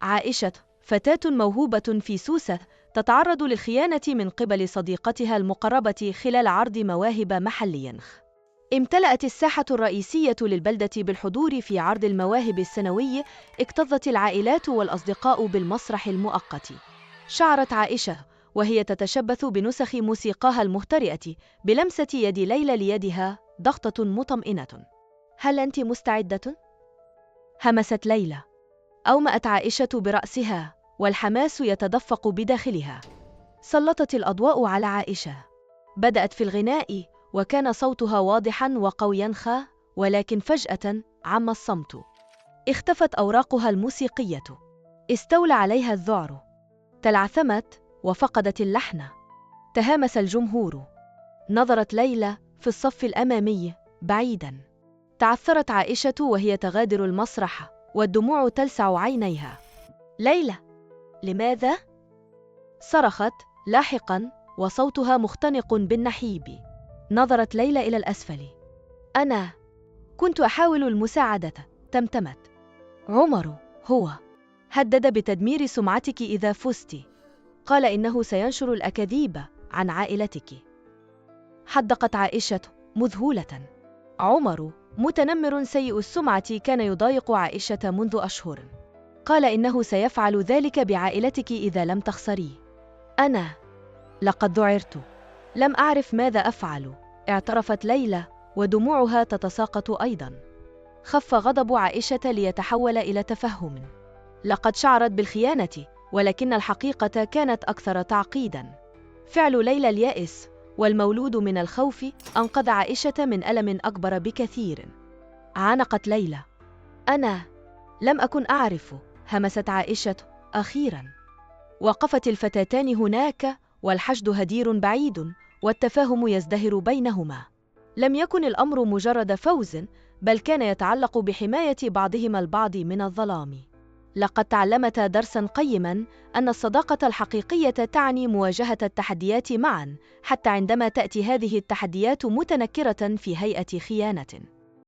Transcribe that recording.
عائشة فتاة موهوبة في سوسة تتعرض للخيانة من قبل صديقتها المقربة خلال عرض مواهب محلياً. امتلأت الساحة الرئيسية للبلدة بالحضور في عرض المواهب السنوي. اكتظت العائلات والأصدقاء بالمسرح المؤقت. شعرت عائشة وهي تتشبث بنسخ موسيقاها المهترئة بلمسة يد ليلى ليدها ضغطة مطمئنة. هل أنت مستعدة؟ همست ليلى. أومأت عائشة برأسها والحماس يتدفق بداخلها. سلطت الأضواء على عائشة. بدأت في الغناء وكان صوتها واضحاً وقوياً ولكن فجأة عم الصمت. اختفت أوراقها الموسيقية. استولى عليها الذعر. تلعثمت وفقدت اللحن. تهامس الجمهور. نظرت ليلى في الصف الأمامي بعيداً. تعثرت عائشة وهي تغادر المسرح والدموع تلسع عينيها. ليلى، لماذا؟ صرخت لاحقاً وصوتها مختنق بالنحيب. نظرت ليلى إلى الأسفل. أنا كنت أحاول المساعدة، تمتمت. عمر هو هدد بتدمير سمعتك إذا فزت. قال إنه سينشر الأكاذيب عن عائلتك. حدقت عائشة مذهولة. عمر متنمر سيء السمعة كان يضايق عائشة منذ أشهر. قال إنه سيفعل ذلك بعائلتك إذا لم تخسريه. أنا لقد ذعرت. لم أعرف ماذا أفعل، اعترفت ليلى ودموعها تتساقط أيضاً. خف غضب عائشة ليتحول إلى تفهم. لقد شعرت بالخيانة ولكن الحقيقة كانت أكثر تعقيداً. فعل ليلى اليائس والمولود من الخوف أنقذ عائشة من ألم أكبر بكثير. عانقت ليلى. أنا لم أكن أعرف، همست عائشة أخيراً. وقفت الفتاتان هناك والحشد هدير بعيد والتفاهم يزدهر بينهما. لم يكن الأمر مجرد فوز، بل كان يتعلق بحماية بعضهما البعض من الظلام. لقد تعلمتا درساً قيماً، أن الصداقة الحقيقية تعني مواجهة التحديات معاً، حتى عندما تأتي هذه التحديات متنكرة في هيئة خيانة.